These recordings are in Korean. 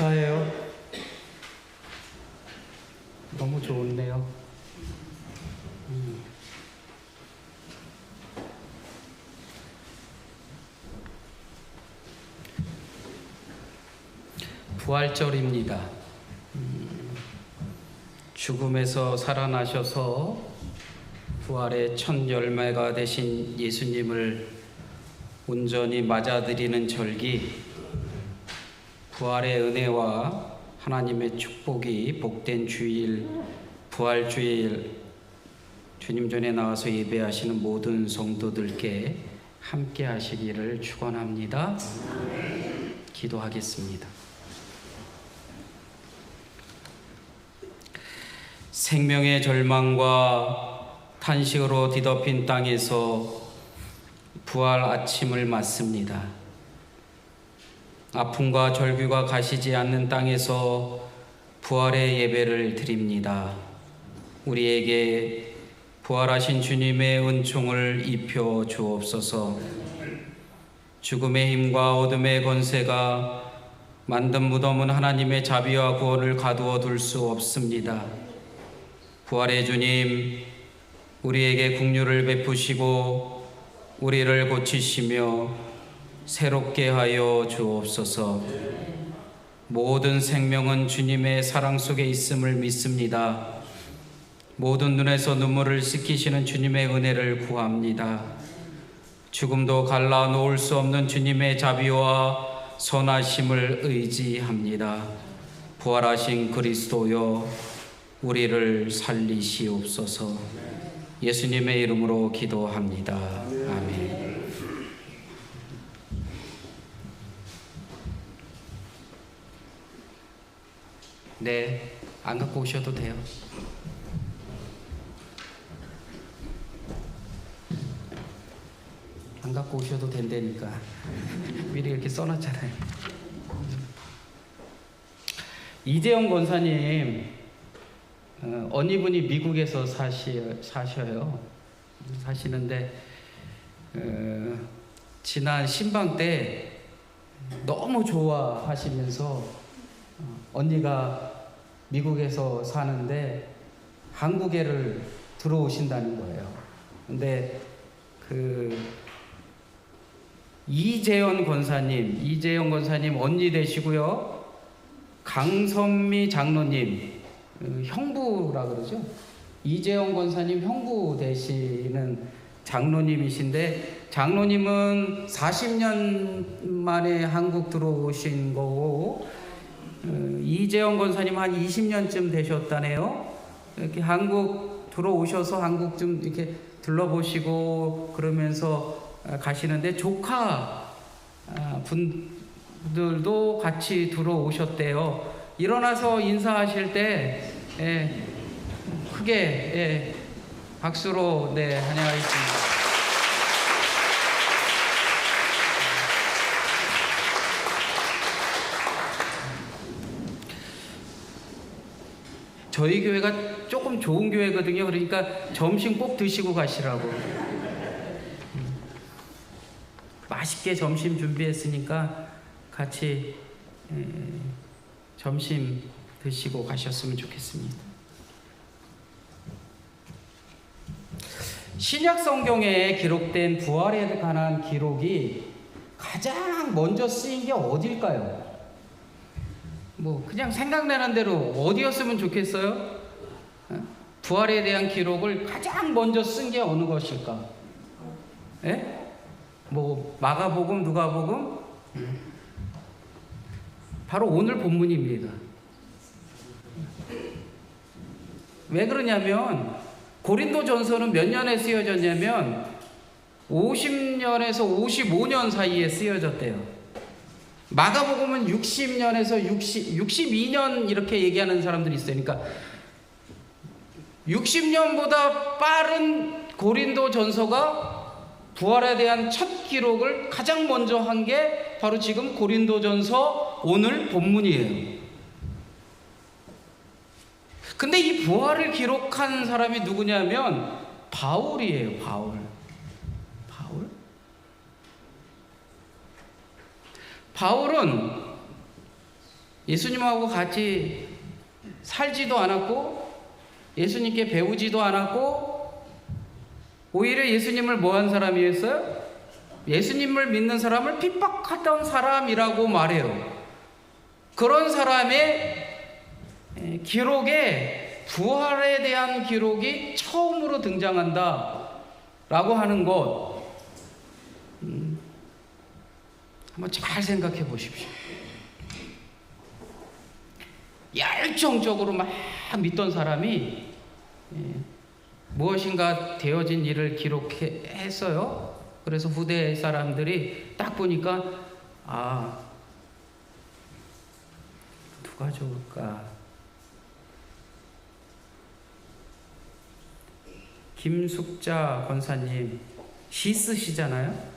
축하해요. 너무 좋은데요. 부활절입니다. 죽음에서 살아나셔서 부활의 첫 열매가 되신 예수님을 온전히 맞아들이는 절기, 부활의 은혜와 하나님의 축복이 복된 주일, 부활주일, 주님 전에 나와서 예배하시는 모든 성도들께 함께 하시기를 축원합니다. 기도하겠습니다. 생명의 절망과 탄식으로 뒤덮인 땅에서 부활 아침을 맞습니다. 아픔과 절규가 가시지 않는 땅에서 부활의 예배를 드립니다. 우리에게 부활하신 주님의 은총을 입혀 주옵소서. 죽음의 힘과 어둠의 권세가 만든 무덤은 하나님의 자비와 구원을 가두어 둘 수 없습니다. 부활의 주님, 우리에게 긍휼을 베푸시고 우리를 고치시며 새롭게 하여 주옵소서. 모든 생명은 주님의 사랑 속에 있음을 믿습니다. 모든 눈에서 눈물을 씻기시는 주님의 은혜를 구합니다. 죽음도 갈라놓을 수 없는 주님의 자비와 선하심을 의지합니다. 부활하신 그리스도여, 우리를 살리시옵소서. 예수님의 이름으로 기도합니다. 아멘. 네, 안 갖고 오셔도 돼요. 안 갖고 오셔도 된다니까. 미리 이렇게 써놨잖아요. 이재영 권사님, 언니분이 미국에서 사셔요. 사시는데 지난 신방 때 너무 좋아하시면서 언니가 미국에서 사는데 한국에를 들어오신다는 거예요. 근데 이재영 권사님 언니 되시고요. 강선미 장로님, 형부라 그러죠. 이재영 권사님 형부 되시는 장로님이신데, 장로님은 40년 만에 한국 들어오신 거고, 이재영 권사님 한 20년쯤 되셨다네요. 이렇게 한국 들어오셔서 한국 좀 이렇게 둘러보시고 그러면서 가시는데, 조카 분들도 같이 들어오셨대요. 일어나서 인사하실 때 크게 박수로 환영하겠습니다. 저희 교회가 조금 좋은 교회거든요. 그러니까 점심 꼭 드시고 가시라고. 맛있게 점심 준비했으니까 같이 점심 드시고 가셨으면 좋겠습니다. 신약 성경에 기록된 부활에 관한 기록이 가장 먼저 쓰인 게 어딜까요? 그냥 생각나는 대로 어디였으면 좋겠어요? 부활에 대한 기록을 가장 먼저 쓴 게 어느 것일까? 마가복음, 누가복음? 바로 오늘 본문입니다. 왜 그러냐면 고린도전서는 몇 년에 쓰여졌냐면 50년에서 55년 사이에 쓰여졌대요. 마가복음은 60년에서 62년 이렇게 얘기하는 사람들이 있어요. 그러니까 60년보다 빠른 고린도전서가 부활에 대한 첫 기록을 가장 먼저 한 게 바로 지금 고린도전서 오늘 본문이에요. 근데 이 부활을 기록한 사람이 누구냐면 바울이에요. 바울은 예수님하고 같이 살지도 않았고 예수님께 배우지도 않았고 오히려 예수님을 뭐한 사람이었어요? 예수님을 믿는 사람을 핍박하던 사람이라고 말해요. 그런 사람의 기록에 부활에 대한 기록이 처음으로 등장한다 라고 하는 것, 한번 잘 생각해 보십시오. 열정적으로 막 믿던 사람이 무엇인가 되어진 일을 기록했어요. 그래서 후대 사람들이 딱 보니까 누가 좋을까? 김숙자 권사님 시 쓰시잖아요.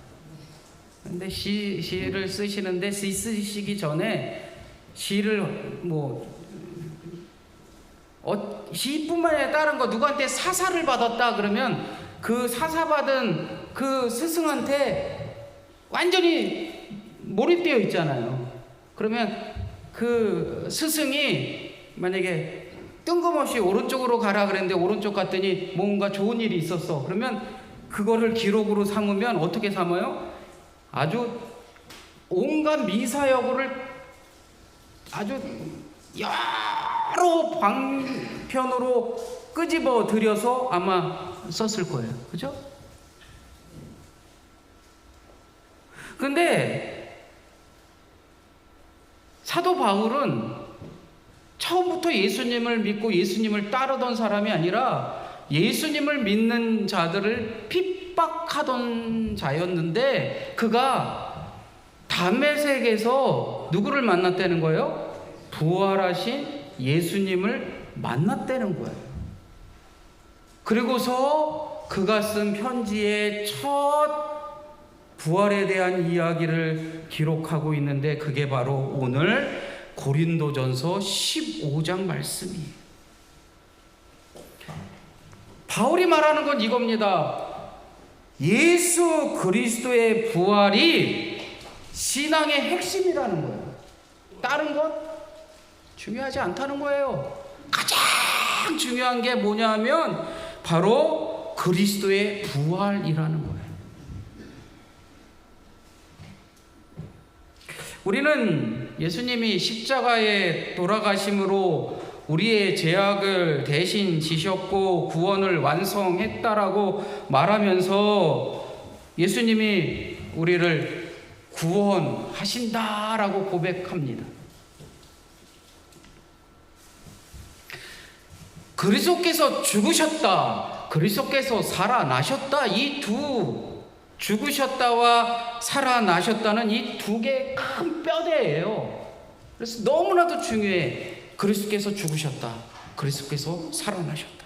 근데 시를 쓰시는데 시 쓰시기 전에 시를 시뿐만 아니라 다른 거 누구한테 사사를 받았다 그러면 그 사사받은 그 스승한테 완전히 몰입되어 있잖아요. 그러면 그 스승이 만약에 뜬금없이 오른쪽으로 가라 그랬는데 오른쪽 갔더니 뭔가 좋은 일이 있었어. 그러면 그거를 기록으로 삼으면 어떻게 삼아요? 아주 온갖 미사여구를 아주 여러 방편으로 끄집어 들여서 아마 썼을 거예요. 그죠? 근데 사도 바울은 처음부터 예수님을 믿고 예수님을 따르던 사람이 아니라 예수님을 믿는 자들을 핍박하던 자였는데 그가 담메색에서 누구를 만났다는 거예요? 부활하신 예수님을 만났다는 거예요. 그리고서 그가 쓴 편지의 첫 부활에 대한 이야기를 기록하고 있는데 그게 바로 오늘 고린도전서 15장 말씀이에요. 바울이 말하는 건 이겁니다. 예수 그리스도의 부활이 신앙의 핵심이라는 거예요. 다른 건 중요하지 않다는 거예요. 가장 중요한 게 뭐냐면 바로 그리스도의 부활이라는 거예요. 우리는 예수님이 십자가에 돌아가심으로 우리의 죄악을 대신 지셨고 구원을 완성했다라고 말하면서 예수님이 우리를 구원하신다라고 고백합니다. 그리스도께서 죽으셨다, 그리스도께서 살아나셨다, 이 두 죽으셨다와 살아나셨다는 이 두 개의 큰 뼈대예요. 그래서 너무나도 중요해. 그리스도께서 죽으셨다, 그리스도께서 살아나셨다.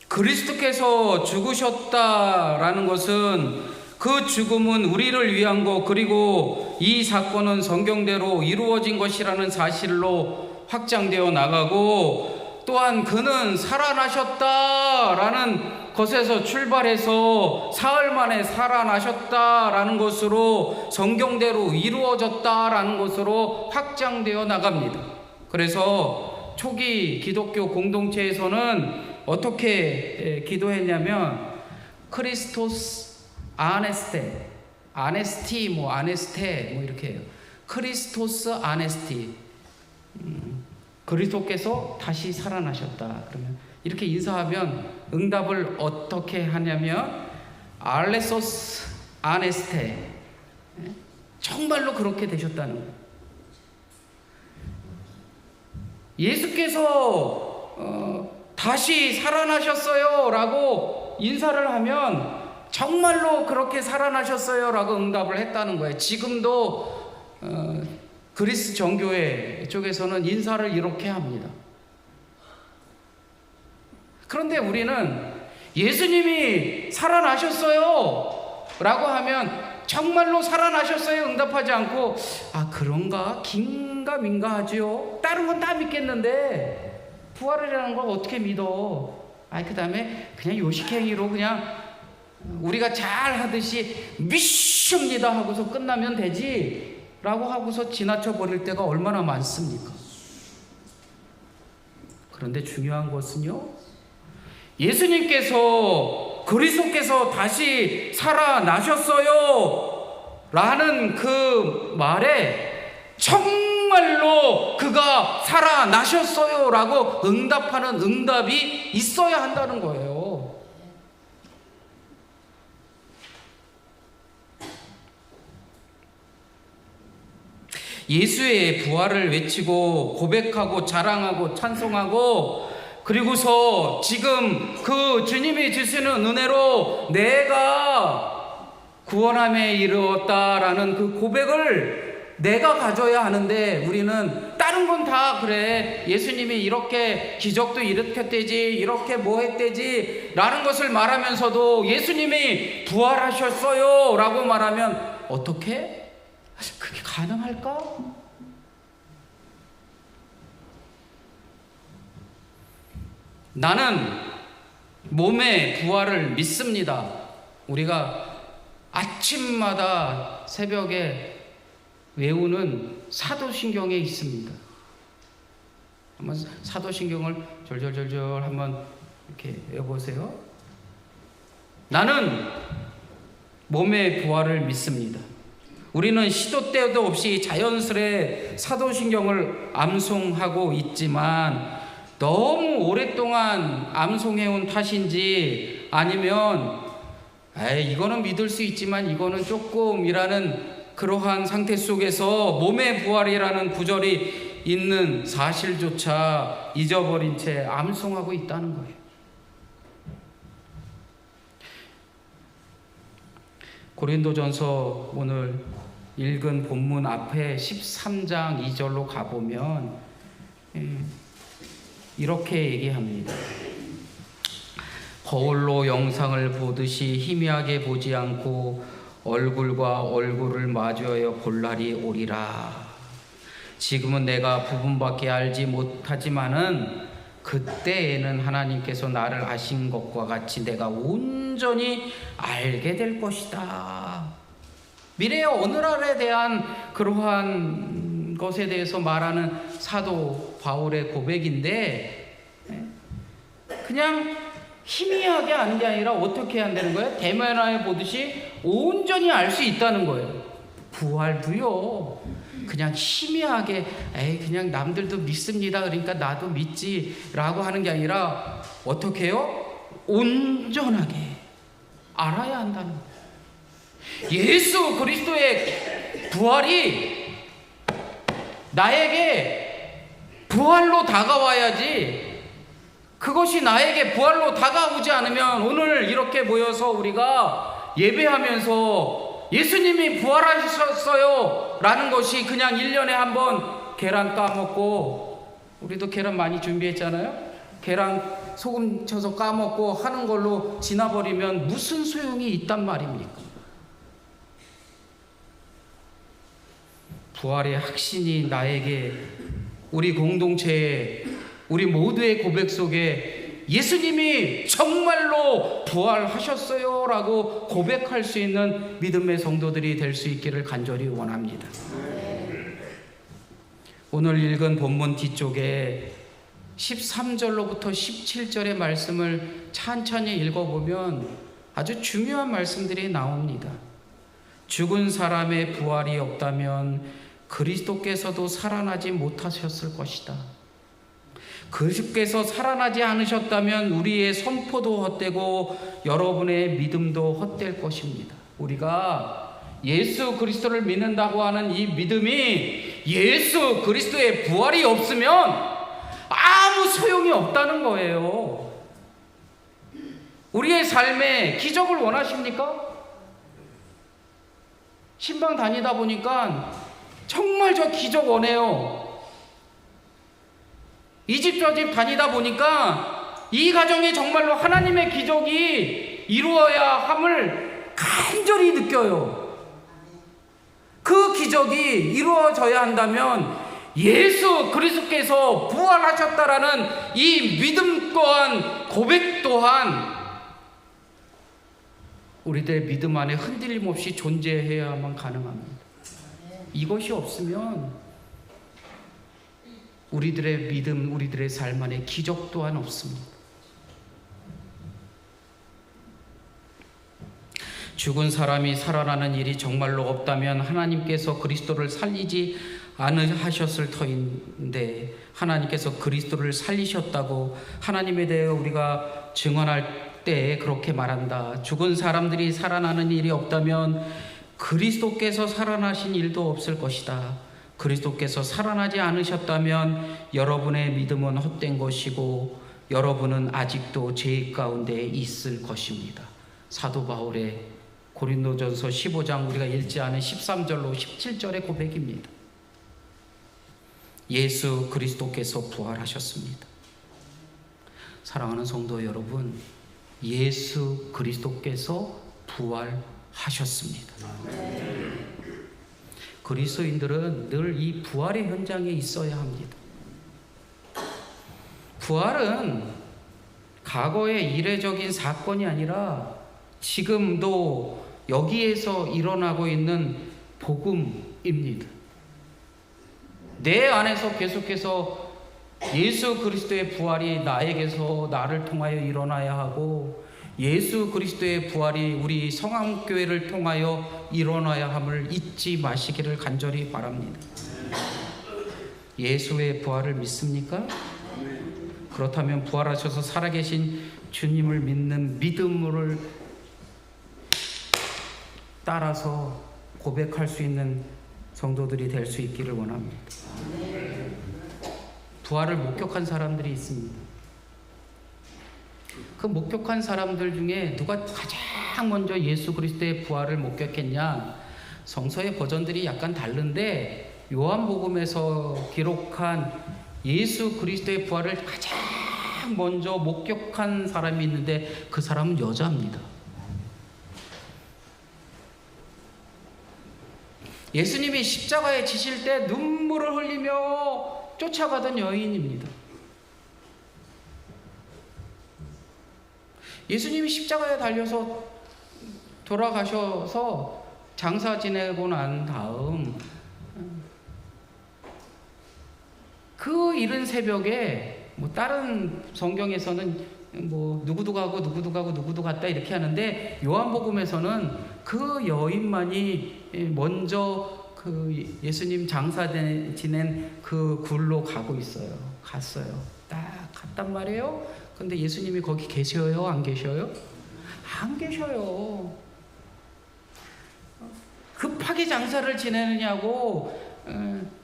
그리스도께서 죽으셨다라는 것은 그 죽음은 우리를 위한 것, 그리고 이 사건은 성경대로 이루어진 것이라는 사실로 확장되어 나가고, 또한 그는 살아나셨다라는 것에서 출발해서 사흘 만에 살아나셨다라는 것으로 성경대로 이루어졌다라는 것으로 확장되어 나갑니다. 그래서 초기 기독교 공동체에서는 어떻게 기도했냐면 크리스토스 아네스테, 아네스티 아네스테 이렇게 해요. 크리스토스 아네스티, 그리스도께서 다시 살아나셨다. 그러면 이렇게 인사하면 응답을 어떻게 하냐면 알레소스 아네스테, 정말로 그렇게 되셨다는 거예요. 예수께서 다시 살아나셨어요 라고 인사를 하면 정말로 그렇게 살아나셨어요 라고 응답을 했다는 거예요. 지금도 그리스 정교회 쪽에서는 인사를 이렇게 합니다. 그런데 우리는 예수님이 살아나셨어요 라고 하면 정말로 살아나셨어요 응답하지 않고 그런가 긴가민가 하지요. 다른 건 다 믿겠는데 부활이라는 걸 어떻게 믿어? 그 다음에 그냥 요식행위로 그냥 우리가 잘 하듯이 믿습니다 하고서 끝나면 되지 라고 하고서 지나쳐 버릴 때가 얼마나 많습니까? 그런데 중요한 것은요, 예수님께서 그리스도께서 다시 살아나셨어요 라는 그 말에 정말로 그가 살아나셨어요 라고 응답하는 응답이 있어야 한다는 거예요. 예수의 부활을 외치고 고백하고 자랑하고 찬송하고, 그리고서 지금 그 주님이 주시는 은혜로 내가 구원함에 이르렀다라는 그 고백을 내가 가져야 하는데, 우리는 다른 건 다 그래, 예수님이 이렇게 기적도 일으켰대지, 이렇게 뭐 했대지 라는 것을 말하면서도 예수님이 부활하셨어요 라고 말하면 어떻게? 그게 가능할까? 나는 몸의 부활을 믿습니다. 우리가 아침마다 새벽에 외우는 사도신경에 있습니다. 한번 사도신경을 절절절절 한번 이렇게 외워보세요. 나는 몸의 부활을 믿습니다. 우리는 시도 때도 없이 자연스레 사도신경을 암송하고 있지만, 너무 오랫동안 암송해온 탓인지 아니면 이거는 믿을 수 있지만 이거는 조금이라는 그러한 상태 속에서 몸의 부활이라는 구절이 있는 사실조차 잊어버린 채 암송하고 있다는 거예요. 고린도전서 오늘 읽은 본문 앞에 13장 2절로 가보면 이렇게 얘기합니다. 거울로 영상을 보듯이 희미하게 보지 않고 얼굴과 얼굴을 마주하여 볼 날이 오리라. 지금은 내가 부분밖에 알지 못하지만은 그때에는 하나님께서 나를 아신 것과 같이 내가 온전히 알게 될 것이다. 미래의 오늘날에 대한 그러한 것에 대해서 말하는 사도 바울의 고백인데, 그냥 희미하게 아는 게 아니라 어떻게 한다는 거예요? 대면하여 보듯이 온전히 알 수 있다는 거예요. 부활도요, 그냥 희미하게 그냥 남들도 믿습니다 그러니까 나도 믿지 라고 하는 게 아니라 어떻게 해요? 온전하게 알아야 한다는 거예요. 예수 그리스도의 부활이 나에게 부활로 다가와야지, 그것이 나에게 부활로 다가오지 않으면 오늘 이렇게 모여서 우리가 예배하면서 예수님이 부활하셨어요 라는 것이 그냥 1년에 한 번 계란 까먹고, 우리도 계란 많이 준비했잖아요. 계란 소금 쳐서 까먹고 하는 걸로 지나버리면 무슨 소용이 있단 말입니까? 부활의 확신이 나에게, 우리 공동체에, 우리 모두의 고백 속에 예수님이 정말로 부활하셨어요 라고 고백할 수 있는 믿음의 성도들이 될 수 있기를 간절히 원합니다. 오늘 읽은 본문 뒤쪽에 13절로부터 17절의 말씀을 천천히 읽어보면 아주 중요한 말씀들이 나옵니다. 죽은 사람의 부활이 없다면 그리스도께서도 살아나지 못하셨을 것이다. 그리스도께서 살아나지 않으셨다면 우리의 선포도 헛되고 여러분의 믿음도 헛될 것입니다. 우리가 예수 그리스도를 믿는다고 하는 이 믿음이 예수 그리스도의 부활이 없으면 아무 소용이 없다는 거예요. 우리의 삶에 기적을 원하십니까? 신방 다니다 보니까 정말 저 기적 원해요. 이 집 저 집 다니다 보니까 이 가정에 정말로 하나님의 기적이 이루어야 함을 간절히 느껴요. 그 기적이 이루어져야 한다면 예수 그리스도께서 부활하셨다라는 이 믿음 또한, 고백 또한 우리들의 믿음 안에 흔들림 없이 존재해야만 가능합니다. 이것이 없으면 우리들의 믿음, 우리들의 삶 안에 기적 또한 없습니다. 죽은 사람이 살아나는 일이 정말로 없다면 하나님께서 그리스도를 살리지 않으셨을 터인데, 하나님께서 그리스도를 살리셨다고 하나님에 대해 우리가 증언할 때 그렇게 말한다. 죽은 사람들이 살아나는 일이 없다면 그리스도께서 살아나신 일도 없을 것이다. 그리스도께서 살아나지 않으셨다면 여러분의 믿음은 헛된 것이고 여러분은 아직도 죄 가운데 있을 것입니다. 사도 바울의 고린도전서 15장 우리가 읽지 않은 13절로 17절의 고백입니다. 예수 그리스도께서 부활하셨습니다. 사랑하는 성도 여러분, 예수 그리스도께서 부활하셨습니다. 그리스도인들은 늘 이 부활의 현장에 있어야 합니다. 부활은 과거의 이례적인 사건이 아니라 지금도 여기에서 일어나고 있는 복음입니다. 내 안에서 계속해서 예수 그리스도의 부활이 나에게서 나를 통하여 일어나야 하고, 예수 그리스도의 부활이 우리 성암교회를 통하여 일어나야 함을 잊지 마시기를 간절히 바랍니다. 예수의 부활을 믿습니까? 그렇다면 부활하셔서 살아계신 주님을 믿는 믿음을 따라서 고백할 수 있는 성도들이 될 수 있기를 원합니다. 부활을 목격한 사람들이 있습니다. 그 목격한 사람들 중에 누가 가장 먼저 예수 그리스도의 부활을 목격했냐? 성서의 버전들이 약간 다른데 요한복음에서 기록한 예수 그리스도의 부활을 가장 먼저 목격한 사람이 있는데 그 사람은 여자입니다. 예수님이 십자가에 지실 때 눈물을 흘리며 쫓아가던 여인입니다. 예수님이 십자가에 달려서 돌아가셔서 장사 지내고 난 다음 그 이른 새벽에 다른 성경에서는 누구도 가고 누구도 가고 누구도 갔다 이렇게 하는데, 요한복음에서는 그 여인만이 먼저 그 예수님 장사 지낸 그 굴로 갔어요. 딱 갔단 말이에요. 근데 예수님이 거기 계셔요? 안 계셔요? 안 계셔요. 급하게 장사를 지내느냐고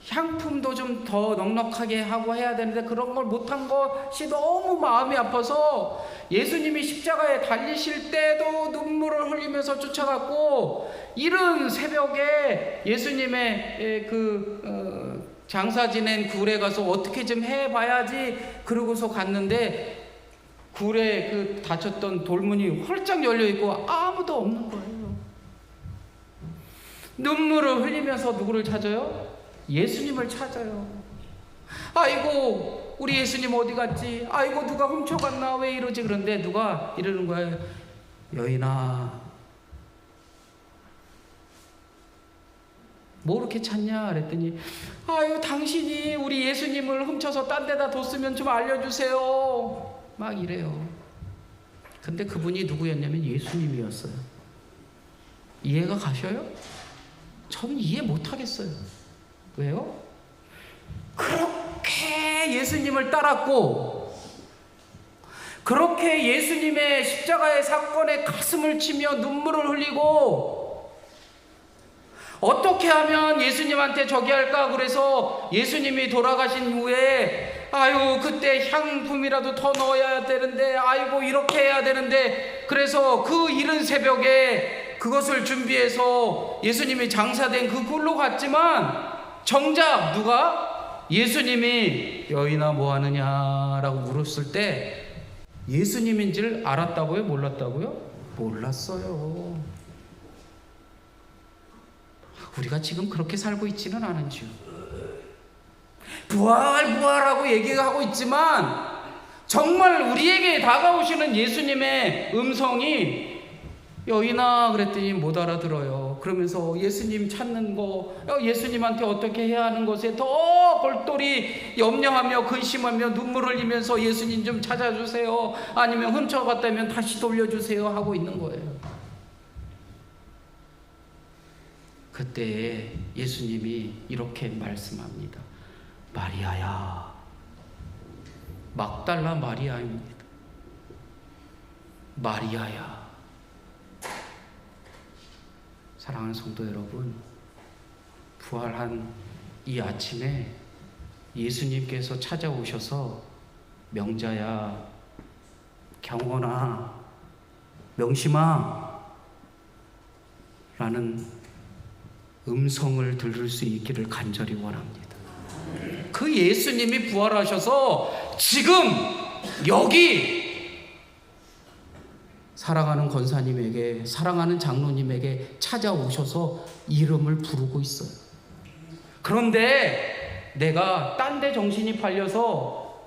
향품도 좀 더 넉넉하게 하고 해야 되는데 그런 걸 못한 것이 너무 마음이 아파서 예수님이 십자가에 달리실 때도 눈물을 흘리면서 쫓아갔고, 이른 새벽에 예수님의 장사 지낸 굴에 가서 어떻게 좀 해봐야지 그러고서 갔는데, 굴에 그 닫혔던 돌문이 활짝 열려있고 아무도 없는 거예요. 눈물을 흘리면서 누구를 찾아요? 예수님을 찾아요. 아이고 우리 예수님 어디 갔지? 아이고 누가 훔쳐갔나? 왜 이러지? 그런데 누가 이러는 거예요. 여인아, 뭐 그렇게 찾냐? 그랬더니 아유 당신이 우리 예수님을 훔쳐서 딴 데다 뒀으면 좀 알려주세요. 막 이래요. 근데 그분이 누구였냐면 예수님이었어요. 이해가 가셔요? 저는 이해 못하겠어요. 왜요? 그렇게 예수님을 따랐고, 그렇게 예수님의 십자가의 사건에 가슴을 치며 눈물을 흘리고, 어떻게 하면 예수님한테 저기 할까? 그래서 예수님이 돌아가신 후에 아유 그때 향품이라도 더 넣어야 되는데, 아이고 이렇게 해야 되는데, 그래서 그 이른 새벽에 그것을 준비해서 예수님이 장사된 그 굴로 갔지만, 정작 누가 예수님이 여인아 뭐 하느냐라고 물었을 때 예수님인 줄 알았다고요? 몰랐다고요? 몰랐어요. 우리가 지금 그렇게 살고 있지는 않은지요. 부활하고 얘기하고 있지만 정말 우리에게 다가오시는 예수님의 음성이 여인아 그랬더니 못 알아들어요. 그러면서 예수님 찾는 거, 예수님한테 어떻게 해야 하는 것에 더 골똘히 염려하며 근심하며 눈물을 흘리면서 예수님 좀 찾아주세요, 아니면 훔쳐갔다면 다시 돌려주세요 하고 있는 거예요. 그때 예수님이 이렇게 말씀합니다. 마리아야. 막달라 마리아입니다. 마리아야. 사랑하는 성도 여러분, 부활한 이 아침에 예수님께서 찾아오셔서 명자야, 경원아, 명심아 라는 음성을 들을 수 있기를 간절히 원합니다. 그 예수님이 부활하셔서 지금 여기 사랑하는 권사님에게, 사랑하는 장로님에게 찾아오셔서 이름을 부르고 있어요. 그런데 내가 딴 데 정신이 팔려서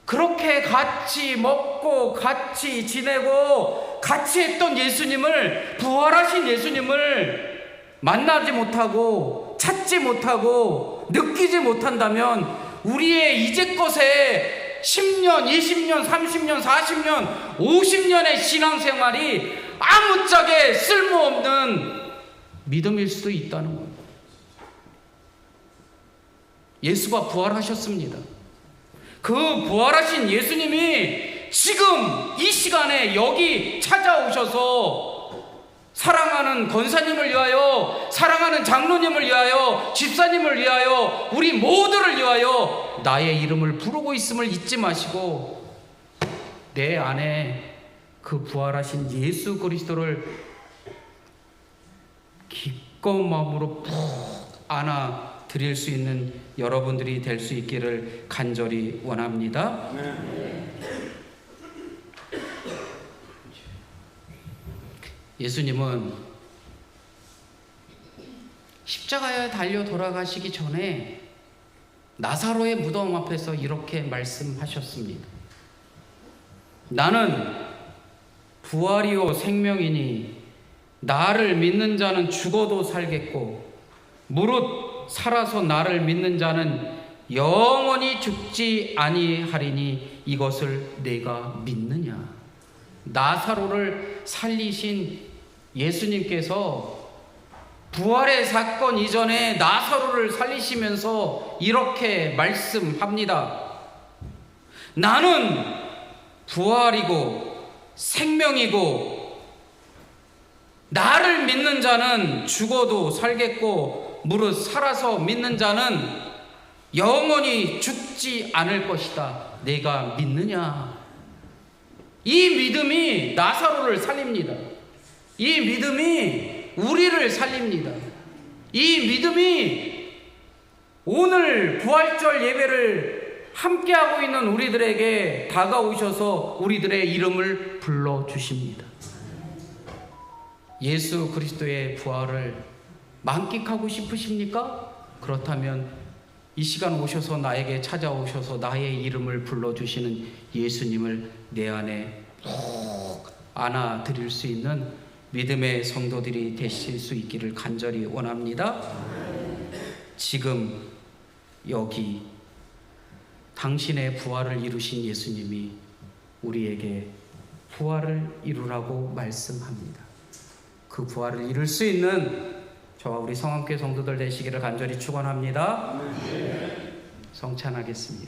그렇게 같이 먹고 같이 지내고 같이 했던 예수님을, 부활하신 예수님을 만나지 못하고 찾지 못하고 느끼지 못한다면 우리의 이제껏의 10년, 20년, 30년, 40년, 50년의 신앙생활이 아무짝에 쓸모없는 믿음일 수도 있다는 거예요. 예수가 부활하셨습니다. 그 부활하신 예수님이 지금 이 시간에 여기 찾아오셔서 사랑하는 권사님을 위하여, 사랑하는 장로님을 위하여, 집사님을 위하여, 우리 모두를 위하여 나의 이름을 부르고 있음을 잊지 마시고 내 안에 그 부활하신 예수 그리스도를 기꺼운 마음으로 푹 안아 드릴 수 있는 여러분들이 될 수 있기를 간절히 원합니다. 예수님은 십자가에 달려 돌아가시기 전에 나사로의 무덤 앞에서 이렇게 말씀하셨습니다. 나는 부활이요 생명이니 나를 믿는 자는 죽어도 살겠고 무릇 살아서 나를 믿는 자는 영원히 죽지 아니하리니 이것을 내가 믿느냐. 나사로를 살리신 예수님께서 부활의 사건 이전에 나사로를 살리시면서 이렇게 말씀합니다. 나는 부활이고 생명이고 나를 믿는 자는 죽어도 살겠고 무릇 살아서 믿는 자는 영원히 죽지 않을 것이다. 내가 믿느냐? 이 믿음이 나사로를 살립니다. 이 믿음이 우리를 살립니다. 이 믿음이 오늘 부활절 예배를 함께하고 있는 우리들에게 다가오셔서 우리들의 이름을 불러주십니다. 예수 그리스도의 부활을 만끽하고 싶으십니까? 그렇다면 이 시간 오셔서 나에게 찾아오셔서 나의 이름을 불러주시는 예수님을 내 안에 푹 안아드릴 수 있는 믿음의 성도들이 되실 수 있기를 간절히 원합니다. 지금 여기 당신의 부활을 이루신 예수님이 우리에게 부활을 이루라고 말씀합니다. 그 부활을 이룰 수 있는 저와 우리 성함교회 성도들 되시기를 간절히 축원합니다. 성찬하겠습니다.